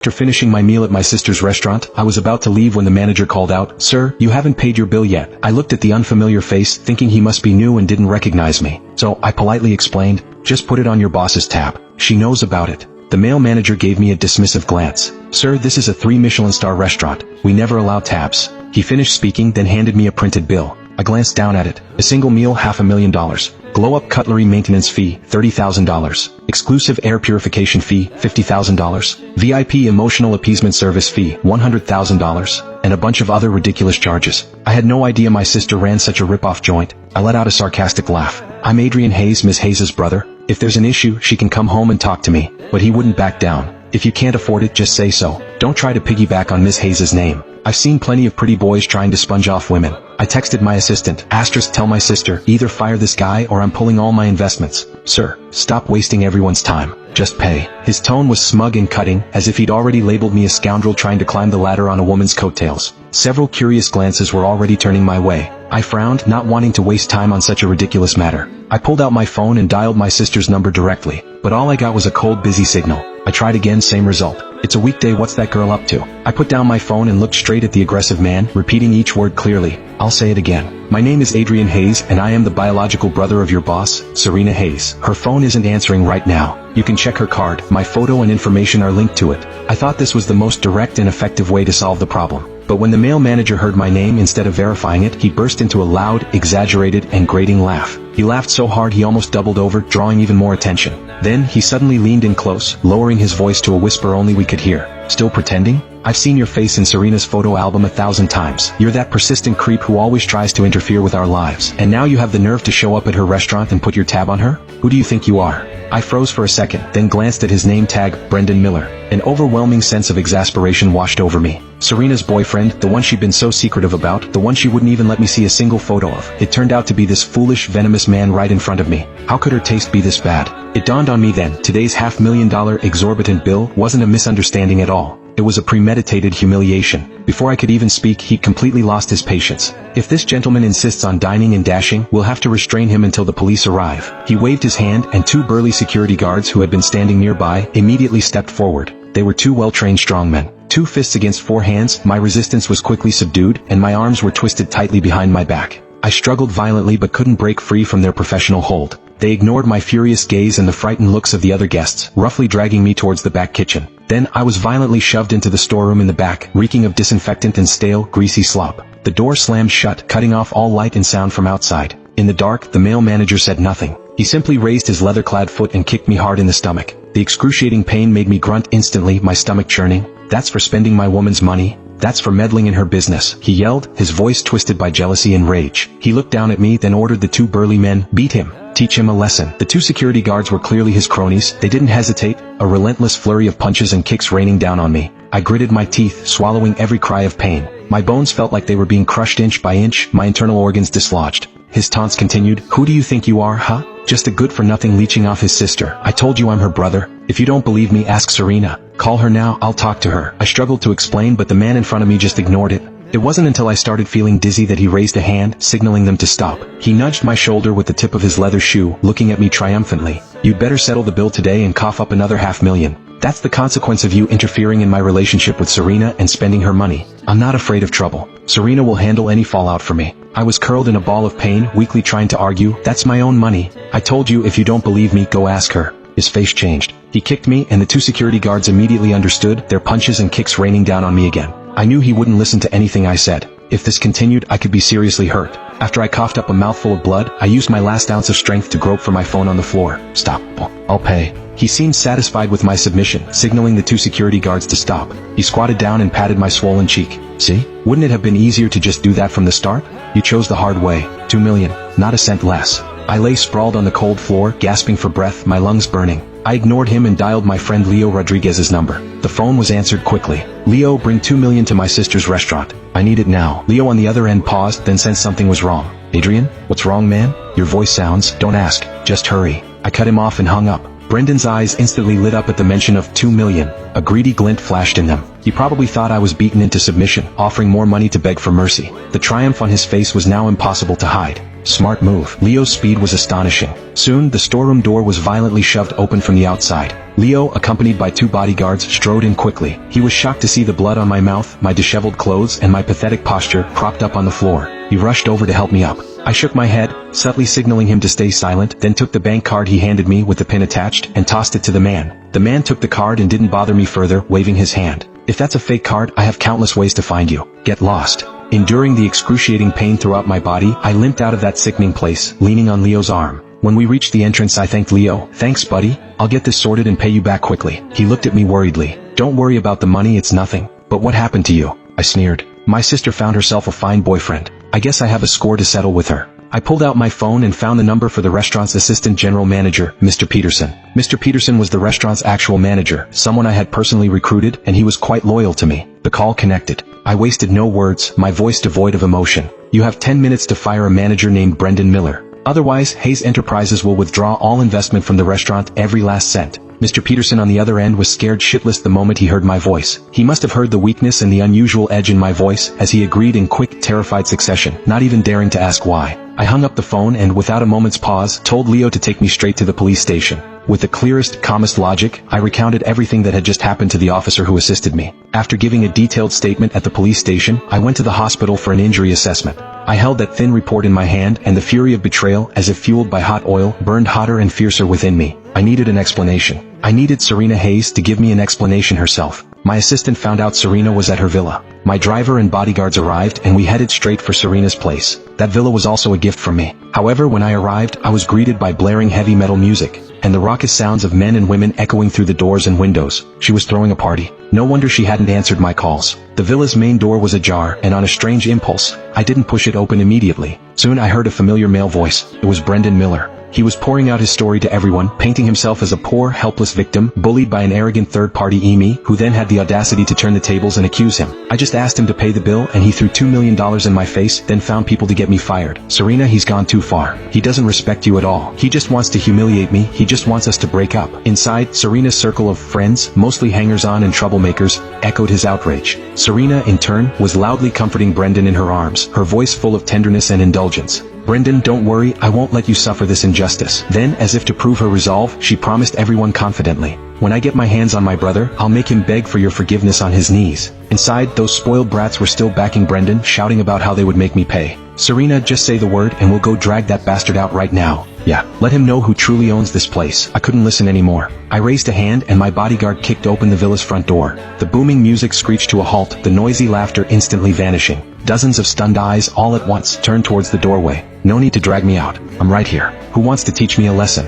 After finishing my meal at my sister's restaurant, I was about to leave when the manager called out, "Sir, you haven't paid your bill yet." I looked at the unfamiliar face, thinking he must be new and didn't recognize me. So I politely explained, "Just put it on your boss's tab. She knows about it." The male manager gave me a dismissive glance. "Sir, this is a 3-Michelin-star restaurant. We never allow tabs." He finished speaking, then handed me a printed bill. I glanced down at it. A single meal, $500,000. Glow-up cutlery maintenance fee, $30,000. Exclusive air purification fee, $50,000. VIP emotional appeasement service fee, $100,000. And a bunch of other ridiculous charges. I had no idea my sister ran such a rip-off joint. I let out a sarcastic laugh. "I'm Adrian Hayes, Miss Hayes' brother. If there's an issue, she can come home and talk to me." But he wouldn't back down. "If you can't afford it, just say so. Don't try to piggyback on Miss Hayes' name. I've seen plenty of pretty boys trying to sponge off women." I texted my assistant, "Tell my sister, either fire this guy or I'm pulling all my investments." "Sir, stop wasting everyone's time. Just pay." His tone was smug and cutting, as if he'd already labeled me a scoundrel trying to climb the ladder on a woman's coattails. Several curious glances were already turning my way. I frowned, not wanting to waste time on such a ridiculous matter. I pulled out my phone and dialed my sister's number directly, but all I got was a cold busy signal. I tried again, same result. "It's a weekday, what's that girl up to?" I put down my phone and looked straight at the aggressive man, repeating each word clearly. "I'll say it again. My name is Adrian Hayes, and I am the biological brother of your boss, Serena Hayes." Her phone isn't answering right now. You can check her card. My photo and information are linked to it. I thought this was the most direct and effective way to solve the problem. But when the male manager heard my name instead of verifying it, he burst into a loud, exaggerated, and grating laugh. He laughed so hard he almost doubled over, drawing even more attention. Then, he suddenly leaned in close, lowering his voice to a whisper only we could hear. "Still pretending? I've seen your face in Serena's photo album 1,000 times. You're that persistent creep who always tries to interfere with our lives. And now you have the nerve to show up at her restaurant and put your tab on her? Who do you think you are?" I froze for a second, then glanced at his name tag, Brendan Miller. An overwhelming sense of exasperation washed over me. Serena's boyfriend, the one she'd been so secretive about, the one she wouldn't even let me see a single photo of. It turned out to be this foolish, venomous man right in front of me. How could her taste be this bad? It dawned on me then, today's $500,000 exorbitant bill wasn't a misunderstanding at all. It was a premeditated humiliation. Before I could even speak, he'd completely lost his patience. "If this gentleman insists on dining and dashing, we'll have to restrain him until the police arrive." He waved his hand, and 2 burly security guards who had been standing nearby immediately stepped forward. They were 2 well-trained strongmen. 2 fists against 4 hands, my resistance was quickly subdued, and my arms were twisted tightly behind my back. I struggled violently but couldn't break free from their professional hold. They ignored my furious gaze and the frightened looks of the other guests, roughly dragging me towards the back kitchen. Then, I was violently shoved into the storeroom in the back, reeking of disinfectant and stale, greasy slop. The door slammed shut, cutting off all light and sound from outside. In the dark, the male manager said nothing. He simply raised his leather-clad foot and kicked me hard in the stomach. The excruciating pain made me grunt instantly, my stomach churning. "That's for spending my woman's money? That's for meddling in her business," he yelled, his voice twisted by jealousy and rage. He looked down at me, then ordered the 2 burly men, "Beat him. Teach him a lesson." The 2 security guards were clearly his cronies. They didn't hesitate, a relentless flurry of punches and kicks raining down on me. I gritted my teeth, swallowing every cry of pain. My bones felt like they were being crushed inch by inch, my internal organs dislodged. His taunts continued. "Who do you think you are, huh? Just a good-for-nothing leeching off his sister. I told you I'm her brother. If you don't believe me, ask Serena. Call her now, I'll talk to her." I struggled to explain, but the man in front of me just ignored it. It wasn't until I started feeling dizzy that he raised a hand, signaling them to stop. He nudged my shoulder with the tip of his leather shoe, looking at me triumphantly. "You'd better settle the bill today and cough up another $500,000. That's the consequence of you interfering in my relationship with Serena and spending her money. I'm not afraid of trouble. Serena will handle any fallout for me." I was curled in a ball of pain, weakly trying to argue, "That's my own money. I told you, if you don't believe me, go ask her." His face changed. He kicked me, and the 2 security guards immediately understood, their punches and kicks raining down on me again. I knew he wouldn't listen to anything I said. If this continued, I could be seriously hurt. After I coughed up a mouthful of blood, I used my last ounce of strength to grope for my phone on the floor. "Stop. I'll pay." He seemed satisfied with my submission, signaling the 2 security guards to stop. He squatted down and patted my swollen cheek. "See? Wouldn't it have been easier to just do that from the start? You chose the hard way. $2 million, not a cent less." I lay sprawled on the cold floor, gasping for breath, my lungs burning. I ignored him and dialed my friend Leo Rodriguez's number. The phone was answered quickly. "Leo, bring $2 million to my sister's restaurant. I need it now." Leo on the other end paused, then sensed something was wrong. "Adrian? What's wrong, man? Your voice sounds..." "Don't ask. Just hurry." I cut him off and hung up. Brendan's eyes instantly lit up at the mention of $2 million. A greedy glint flashed in them. He probably thought I was beaten into submission, offering more money to beg for mercy. The triumph on his face was now impossible to hide. Smart move. Leo's speed was astonishing. Soon, the storeroom door was violently shoved open from the outside. Leo, accompanied by 2 bodyguards, strode in quickly. He was shocked to see the blood on my mouth, my disheveled clothes, and my pathetic posture propped up on the floor. He rushed over to help me up. I shook my head, subtly signaling him to stay silent, then took the bank card he handed me with the pin attached and tossed it to the man. The man took the card and didn't bother me further, waving his hand. If that's a fake card, I have countless ways to find you. Get lost. Enduring the excruciating pain throughout my body, I limped out of that sickening place, leaning on Leo's arm. When we reached the entrance, I thanked Leo. Thanks, buddy. I'll get this sorted and pay you back quickly. He looked at me worriedly. Don't worry about the money, it's nothing. But what happened to you? I sneered. My sister found herself a fine boyfriend. I guess I have a score to settle with her. I pulled out my phone and found the number for the restaurant's assistant general manager, Mr. Peterson. Mr. Peterson was the restaurant's actual manager, someone I had personally recruited, and he was quite loyal to me. The call connected. I wasted no words, my voice devoid of emotion. You have 10 minutes to fire a manager named Brendan Miller. Otherwise, Hayes Enterprises will withdraw all investment from the restaurant, every last cent. Mr. Peterson on the other end was scared shitless the moment he heard my voice. He must have heard the weakness and the unusual edge in my voice, as he agreed in quick, terrified succession, not even daring to ask why. I hung up the phone and, without a moment's pause, told Leo to take me straight to the police station. With the clearest, calmest logic, I recounted everything that had just happened to the officer who assisted me. After giving a detailed statement at the police station, I went to the hospital for an injury assessment. I held that thin report in my hand, and the fury of betrayal, as if fueled by hot oil, burned hotter and fiercer within me. I needed an explanation. I needed Serena Hayes to give me an explanation herself. My assistant found out Serena was at her villa. My driver and bodyguards arrived, and we headed straight for Serena's place. That villa was also a gift from me. However, when I arrived, I was greeted by blaring heavy metal music, and the raucous sounds of men and women echoing through the doors and windows. She was throwing a party. No wonder she hadn't answered my calls. The villa's main door was ajar, and on a strange impulse, I didn't push it open immediately. Soon I heard a familiar male voice. It was Brendan Miller. He was pouring out his story to everyone, painting himself as a poor, helpless victim, bullied by an arrogant third-party Amy, who then had the audacity to turn the tables and accuse him. I just asked him to pay the bill, and he threw $2 million in my face, then found people to get me fired. Serena, he's gone too far. He doesn't respect you at all. He just wants to humiliate me. He just wants us to break up. Inside, Serena's circle of friends, mostly hangers-on and troublemakers, echoed his outrage. Serena, in turn, was loudly comforting Brendan in her arms, her voice full of tenderness and indulgence. Brendan, don't worry, I won't let you suffer this injustice. Then, as if to prove her resolve, she promised everyone confidently, when I get my hands on my brother, I'll make him beg for your forgiveness on his knees. Inside, those spoiled brats were still backing Brendan, shouting about how they would make me pay. Serena, just say the word and we'll go drag that bastard out right now. Yeah, let him know who truly owns this place. I couldn't listen anymore. I raised a hand and my bodyguard kicked open the villa's front door. The booming music screeched to a halt, the noisy laughter instantly vanishing. Dozens of stunned eyes all at once turned towards the doorway. No need to drag me out. I'm right here. Who wants to teach me a lesson?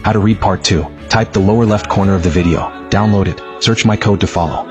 How to read part 2. Type the lower left corner of the video. Download it. Search my code to follow.